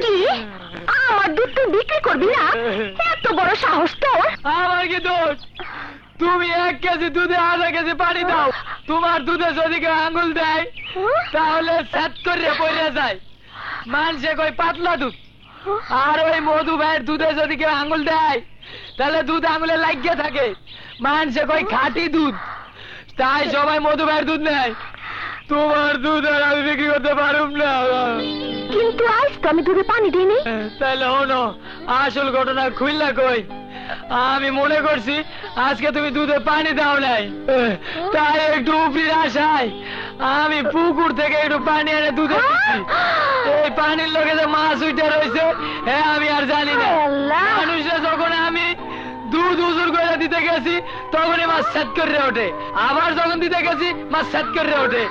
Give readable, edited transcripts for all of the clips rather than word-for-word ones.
কি আমার দুধ তুই বিক্রি করবি না? এত বড় সাহস তোর! আমার কি দোষ? তুমি 1 কেজি দুধে আধা কেজি পানি দাও, তোমার দুধে যদি কেউ আঙুল দেয় তাহলে স্যাট করে পড়ে যায়। মানুষে কই পাতলা দুধ, আর ওই মধু ভাইয়ের দুধে যদি কেউ আঙুল দেয় তাহলে দুধ আঙুলে লাগিয়ে থাকে। মানুষে কই খাঁটি দুধ, তাই সবাই মধু ভাইয়ের দুধ নেয়। তোমার দুধ আর আমি বিক্রি করতে পারুম না। কিন্তু আজ তো আমি দুধে পানি দিইনি। তাহলে হনো আসল ঘটনা খুললা কই? আমি মনে করছি আজকে তুমি দুধে পানি দাও নাই, তাই একটু উপরির আশায় আমি পুকুর থেকে একটু পানি এনে দুধে দিচ্ছি। এই পানির লোকে যে মাছ উঠে রয়েছে হ্যাঁ আমি আর জানি না। মানুষে যখন আমি দুধ উজুর করে দিতে গেছি তখনই মাছ সেট করে ওঠে, আবার যখন দিতে গেছি মাছ সেট করে ওঠে।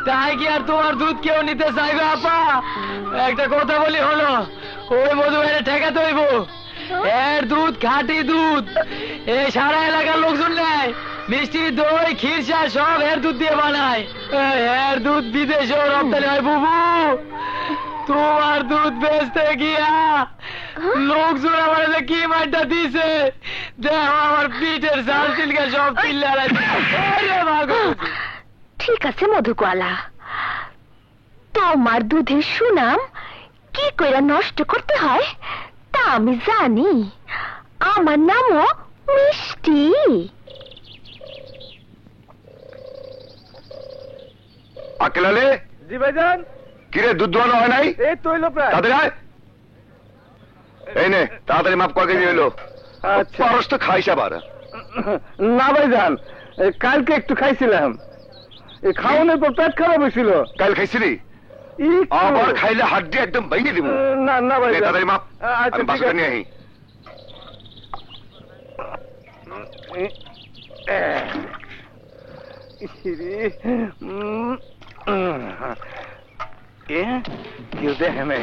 তাই কি আর তোমার দুধ কেউ নিতে চাইবে আপা? একটা কথা বলি হলো, ওই মধু ভাইয়ের ঠেকাতে হইব। এর দুধ খাঁটি দুধ, এই সারা এলাকার লোকজন নেয়। মিষ্টি দই ক্ষীরসা সব এর দুধ দিয়ে বানায়। এর দুধ বিদেশেও রপ্তানি হয় বুবু। তোমার দুধ বেচতে গিয়া লোকজন আমার কি মাইটা দিছে দেখো, আমার পিঠের চাল চিলকা সব পিল্লারা। ঠিক আছে মধুকলা, তোমার দুধের সুনাম কি করে নষ্ট করতে হয় তা আমি জানি। আমার নামও মিষ্টি। আকেলালে। জি ভাইজান। কিরে দুধ দোয়ানো হয় নাই? এই তো হইলো প্রায়। তাড়াতাড়ি আয়। এই নে তাড়াতাড়ি মাপ কয় কেজি হইলো? আচ্ছা। পারস তো খাইস আবার। না ভাইজান, কালকে একটু খাইছিলাম, খাওয়ানোর পর পেট খারাপ হয়েছিল। কাল খাইছিলি? আবার খাইলে হাড্ডি একদম ভেঙে দিব। না না ভাই, তাড়াতাড়ি মাপ। আচ্ছা আমি বাসাটা নিয়ে আহি। কেউ দেখে না,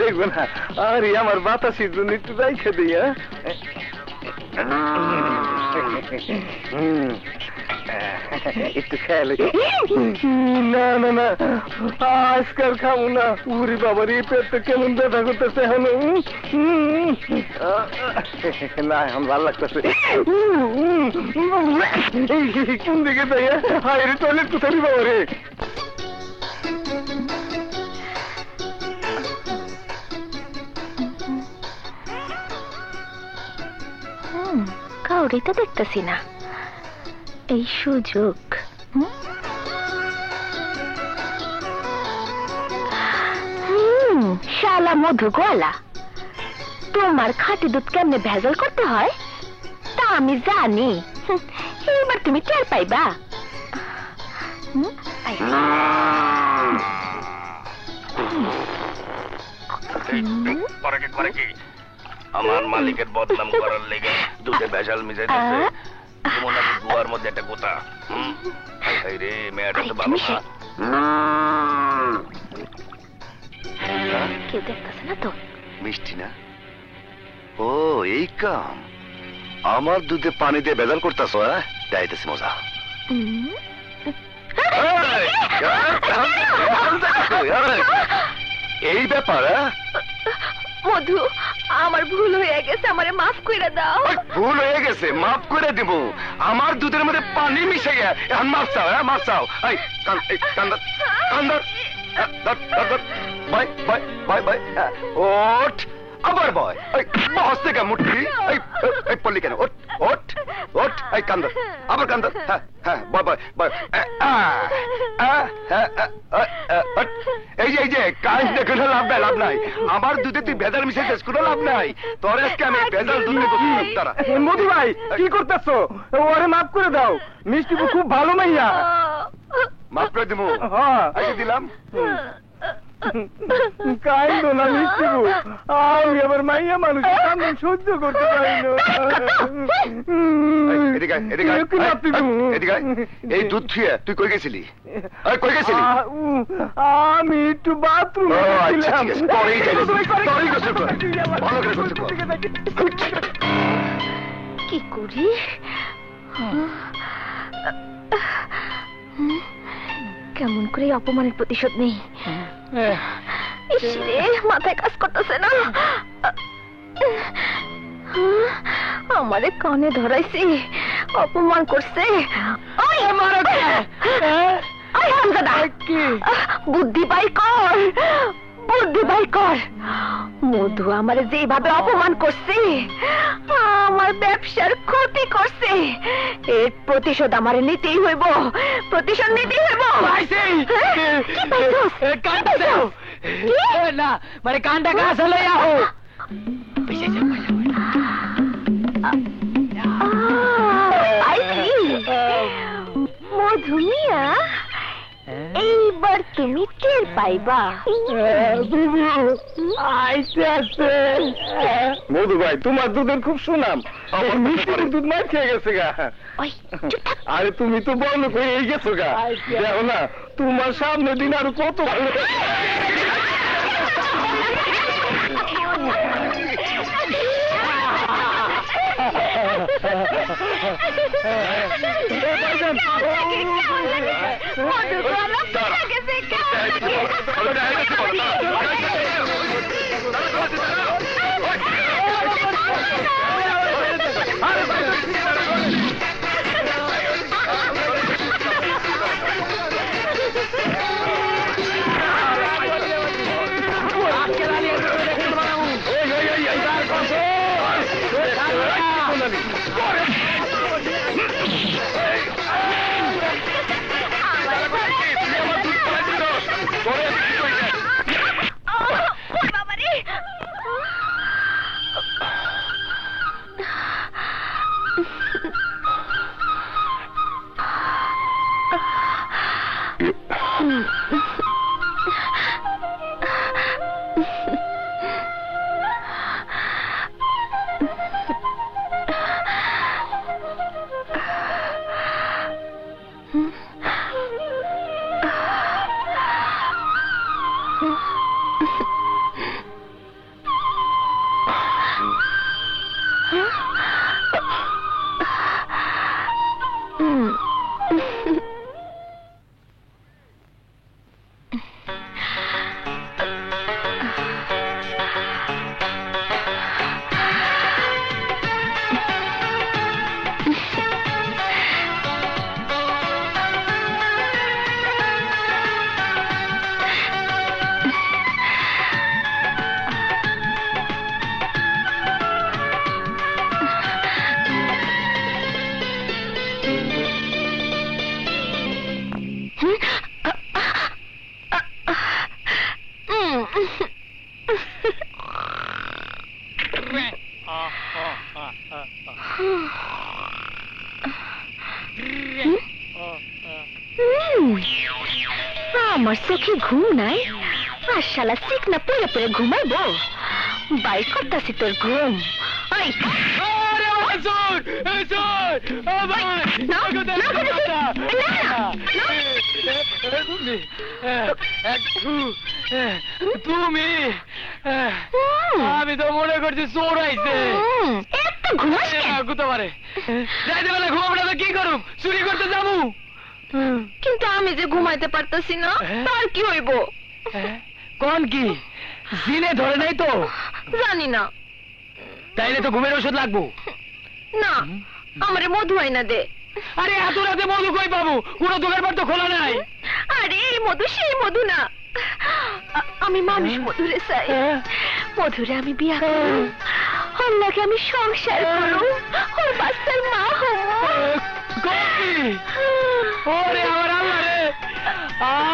দেখবে না। আরে আমার বাতাসের জন্য একটু রাইখে দিয়া। একটু খেয়াল। না না না, আজকাল খাবো না। উরি বাবার এই পেটটা কেমন ব্যথা করতেছে এখন। না এখন ভালো লাগতেছে। কোন দিকে তাই? হায় রে, টয়লেট কোথায় বাবা রে? কাউরি তো দেখতেছি না, এই সুযোগ। শালা মধু গলা, তোমার খাঁটি দুধ কেমনে ভেজাল করতে হয় তা আমি জানি। এবার তুমি টের পাইবা। আমার মালিকের বদনাম করার লেগে দুধে ভেজাল মিশাই দিচ্ছে। গুয়ার মধ্যে একটা গোতা। রে মেয়েটা তো ভালো না। কেউ দেখতেছে না তো? মিষ্টি না? ও এই কাম। আমার দুধে পানি দিয়ে ভেজাল করতেছ? যাইতেছি মজা। এই ব্যাপার? মধু, আমার ভুল হয়ে গেছে, আমারে মাফ করে দাও। ভুল হয়ে গেছে, মাফ করে দিব। আমার দুধের মধ্যে পানি মিশে গিয়ে এখন মাফ চাও? মাফ চাও? ওঠ আবার বয়। বস থেকে মুঠি পড়লি কেন? ওঠ ওঠ ওঠ। এই কান্দর আবার কান্দর। হ্যাঁ হ্যাঁ বয় বয় বয়। এই যে কাজ দেখে লাভ নাই, লাভ নাই। আমার দুধে তুই ভেজাল মিশাইছিস, কোনো লাভ নাই। তোর আজকে আমি ভেজাল দুধ তারা। মোদি ভাই কি করতেছো? ওরে মাফ করে দাও, মিষ্টি খুব ভালো মাইয়া। মাফ করে দিব? আগে দিলাম। কাইন্দ না মিষ্টি, আমি আবার মাইয়া মানুষ সহ্য করতে পারি না। এই দুধ ছুঁয়ে তুই কই গেছিলি? কই গেছিলি? আমি একটু বাথরুমে কি করি? কেমন করে অপমানের প্রতিশোধ নেই? ইসরে মাথায় কাজ করতেছে না। আমারে কানে ধরাইছি, অপমান করছে। ওই হামজাদা, বুদ্ধি বাই কর, বুদ্ধি বাই কর। মধু আমারে যেভাবে অপমান করছে, আমার ব্যবসার ক্ষতি করছে, এর প্রতিশোধ আমারে নিতেই হইব, প্রতিশোধ নিতেই হইব। না মানে কানটা গাছ হলে মধু মিয়া, এইবার তুমি টের পাইবা। মধু ভাই, তোমার দুধের খুব সুনাম, আমার মিষ্টির দুধ মার খেয়ে গেছে গা। আরে তুমি তো বন্ধ করে গেছো গা, দেখো না তোমার সামনে দিন আরো কত ভালো। আমার চোখে ঘুম নাই, আর শালা চিকনা পড়ে পড়ে ঘুমাইবো। বাই করতাছি তোর ঘুম। তুমি আমি তো মনে করছি চোর আইছে। ঘুমাতে পারে রাইতে বেলা ঘুমাবো না, কি করুম? চুরি করতে যাবো। কিন্তু আমি যে ঘুমাইতে পারতাছি না, তার কি হইব? কোন কি জিনে ধরে নাই তো? জানি না। তাইলে তো ঘুমের ওষুধ লাগবো। না, আমারে মধু আইনা দে। আরে এত রাতে মধু কই পাবো? কোন দোকান পাট তো খোলা নাই। আরে এই মধু সেই মধু না, আমি মানুষ মধুরে চাই। মধুরে আমি বিয়া করব, ওর লাগে আমি সংসার করব, ওর বাচ্চার মা হব। ওরে আমার আল্লাহ রে,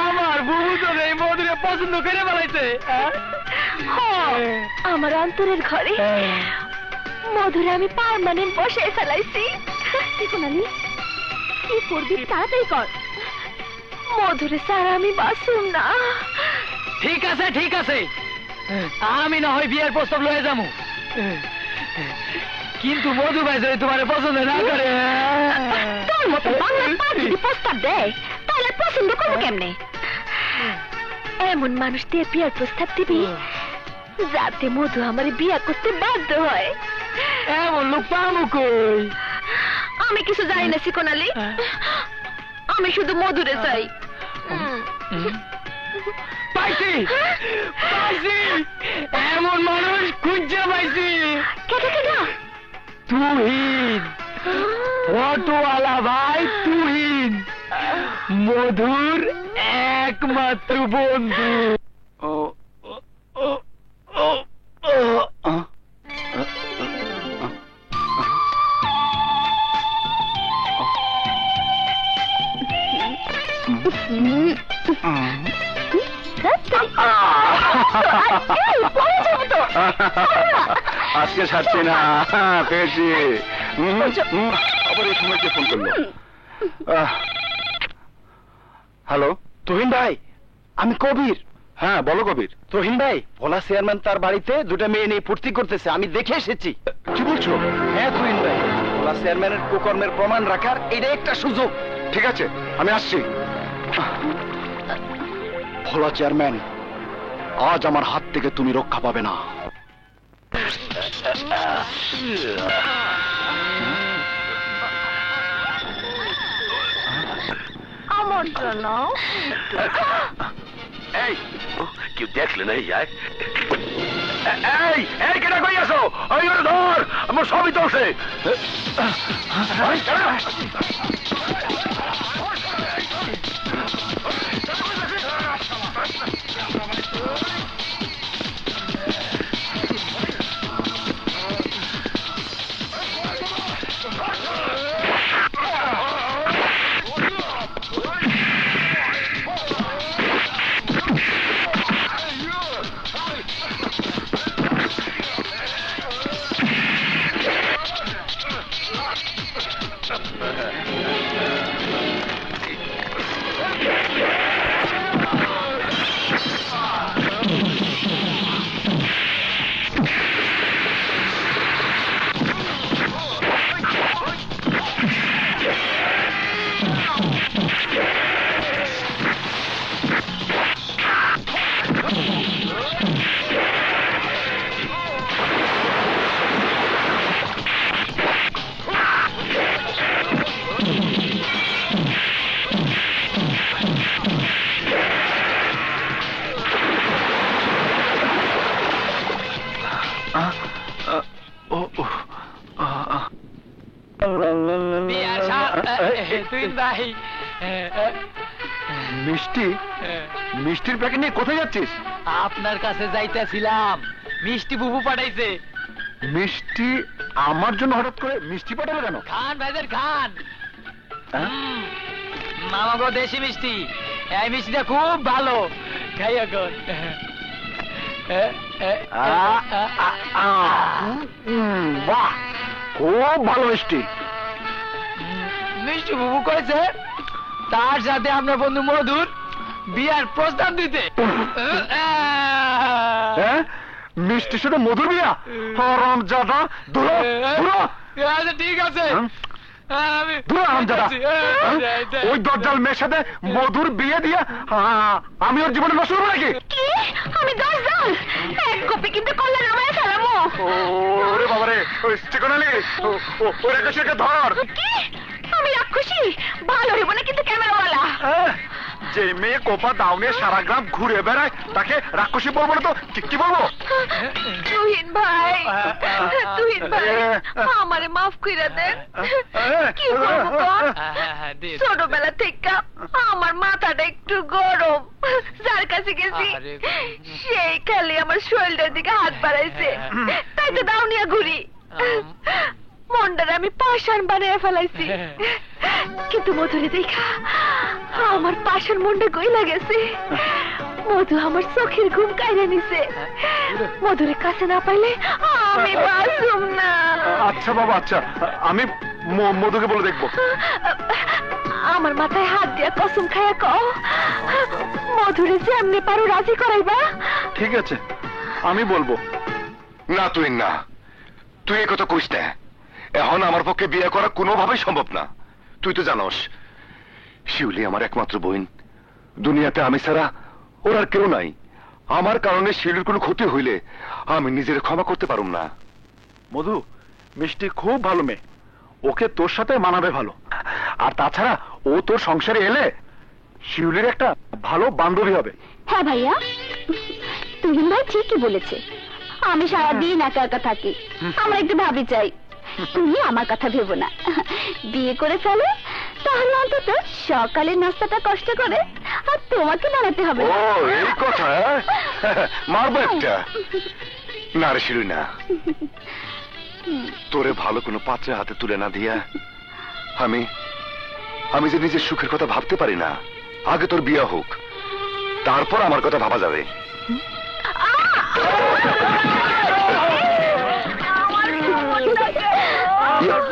আমার বুবু তো এই মধুরে পছন্দ করে বলাইছে। আমার অন্তরের ঘরে মধুরে আমি পার্মানেন্ট বসায় ফেলাইছি। দেখুনালি কি করবি, তাড়াতাড়ি কর। মধুরে স্যার আমি বাসুম না। ঠিক আছে ঠিক আছে, আমি না হয় বিয়ের প্রস্তাব লয়ে যাবো, কিন্তু মধু ভাই যদি তোমার পছন্দ না করে। তোর মতো বাংলা পাঁচ যদি প্রস্তাব দেয় তাহলে পছন্দ করবো কেমনে? এমন মানুষ দিয়ে বিয়ার প্রস্তাব দিবি যাতে মধু আমার বিয়া করতে বাধ্য হয়। এমন লোক পাবো কই? আমি কিছু জানি না শিকোনালি, আমি শুধু মধুরে চাই। পাইছি পাইছি, এমন মানুষ খুঁজে পাইছি। কেটা কেটা? তুহিন, অটোওয়ালা ভাই তুহিন, মধুর একমাত্র বন্ধু। আজকে ছাড়ছি না, পেয়েছি। আবার এই সময় কে ফোন করলো? হ্যালো, তুহিন ভাই, আমি কবির। হ্যাঁ বলো কবির। তুহিন ভাই, ভোলা চেয়ারম্যান তার বাড়িতে দুটা মেয়ে নিয়ে ফুর্তি করতেছে, আমি দেখে এসেছি। কি বলছো? হ্যাঁ তুহিন ভাই, ভোলা চেয়ারম্যানের কুকর্মের প্রমাণ রাখার এটা একটা সুযোগ। ঠিক আছে, আমি আসছি। ভোলা চেয়ারম্যান, আজ আমার হাত থেকে তুমি রক্ষা পাবে না। আমার জন্য এই কেউ দেখলে না যায়? এই এই কেটা কই আছো? ওই ওরে ধর, আমার সবই চলছে। তুহিন ভাই, মিষ্টি, মিষ্টির প্যাকেট নিয়ে কোথায় যাচ্ছিস? আপনার কাছে যাইতেছিলাম, মিষ্টি বুবু পাঠাইছে। মিষ্টি আমার জন্য হঠাৎ করে মিষ্টি পাঠাবে কেন? খান ভাইদের খান, মামাগো দেশি মিষ্টি, এই মিষ্টিটা খুব ভালো, খাই এখন। বাহ, খুব ভালো মিষ্টি। মিষ্টি বুবু করেছে তার সাথে আপনার বন্ধু মধুর বিয়ার প্রস্তাব দিতে। হ্যাঁ, মিষ্টি শুধু মধুর বিয়া? হারামজাদা, ধুরো ধুরো। আচ্ছা ঠিক আছে, আমি ধুরো হারামজাদা। ওই দজ্জাল মেয়ের সাথে মধুর বিয়ে দিয়ে আমি ওর জীবনে নষ্ট করবো নাকি? কি? আমি দশজন এক কপি কিন্তু কল্লা নামায় ফেলামো। ওরে বাবারে, ওই চিকনালি, ওই রাক্ষসীকে ধর। কি? আমি রাক্ষসী? ভালো হইব না কিন্তু ক্যামেরাওয়ালা। যে মেয়ে কোপা দাউনে সারা গ্রাম ঘুরে বেড়ায় তাকে রাক্ষসী বলবো না তো কি বলবো? তুহিন ভাই, তুহিন ভাই, আমারে মাফ কইরা দেন। কি করবো কর? ছোটবেলা থেকে আমার মাথাটা একটু গরম, যার কাছে গেছি সেই খালি আমার শরীরের দিকে হাত বাড়াইছে, তাই তো দাউনিয়া ঘুরি। মনটারে আমি পাষাণ বানিয়ে ফেলাইছি, কিন্তু মধুরে দেখা আমার পাষাণ মনটা গইলা গেছে। মধু আমার চোখের ঘুম কাইরা নিছে, মধুরে কাছে না পাইলে আমি বাঁচুম না। আচ্ছা বাবা, আচ্ছা, আমি মধুকে বলে দেখবো। আমার মাথায় হাত দিয়া কসম খাইয়া কও, মধুরে যেমনি পারো রাজি করাইবা। ঠিক আছে, আমি বলবো। না তুই না, তুই এ কথা কইস না। এখন আমার পক্ষে বিয়ে করা কোনোভাবেই সম্ভব না। তুই তো জানোস শিউলি আমার একমাত্র বোন, দুনিয়াতে আমি ছাড়া ওর আর কেউ নাই। আমার কারণে শিউলির কোনো ক্ষতি হইলে আমি নিজের ক্ষমা করতে পারুম না। মধু, মিষ্টি খুব ভালো মেয়ে, ওকে তোর সাথে মানাবে ভালো। আর তাছাড়া ও তোর সংসারে এলে শিউলির একটা ভালো বান্ধবী হবে। হ্যাঁ ভাইয়া, তুহিন ভাই ঠিকই বলেছে। আমি সারাদিন একা একা থাকি, আমার একটু ভাবি চাই। তুমি আমার কথা ভেবো না, বিয়ে করে ফেলো, তাহলে অন্তত সকালের নাস্তাটা কষ্ট করে আর তোমাকে বানাতে হবে ও না। এই কথা, মারবো একটা। না রে শিলু না, তোরে ভালো কোনো পাত্রে হাতে তুলে না দিয়া আমি যে নিজের সুখের কথা ভাবতে পারি না। আগে তোর বিয়ে হোক, তারপর আমার কথা ভাবা যাবে।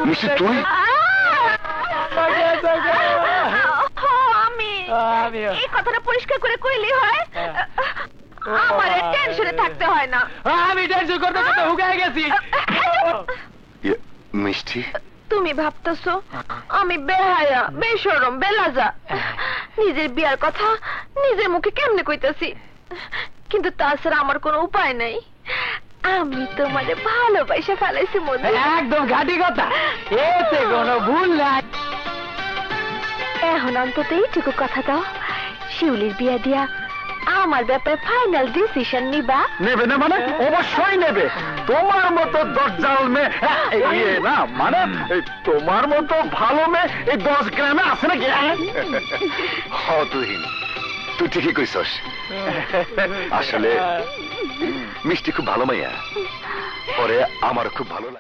মিষ্টি তুই আমি এই কথাটা পরিষ্কার করে কইলি হয়, আমার টেনশনে থাকতে হয় না। আমি টেনশন করতে করতে হুগায় গেছি। মিষ্টি, তুমি ভাবতেছো আমি বেহায়া, বেশরম, বেলাজা, নিজের বিয়ার কথা নিজের মুখে কেমনে কইতাছি, কিন্তু তাছাড়া আমার কোনো উপায় নাই। আমি তোমারে ভালোবাসা ফেলাইছি মধ্যে। একদম ঘাটি কথা, এতে কোনো ভুল নাই। এখন অন্তত এইটুকু কথা দাও, শিউলির বিয়া দিয়া আমার ব্যাপারে ফাইনাল ডিসিশন নিবা। নেবে না মানে? অবশ্যই নেবে। তোমার মতো দরজাল মেয়ে না মানে তোমার মতো ভালো মেয়ে এই 10 গ্রামে আছে নাকি? তুই ঠিকই কইছস। আসলে মিষ্টি খুব ভালো মাইয়া, পরে আমার খুব ভালো লাগে।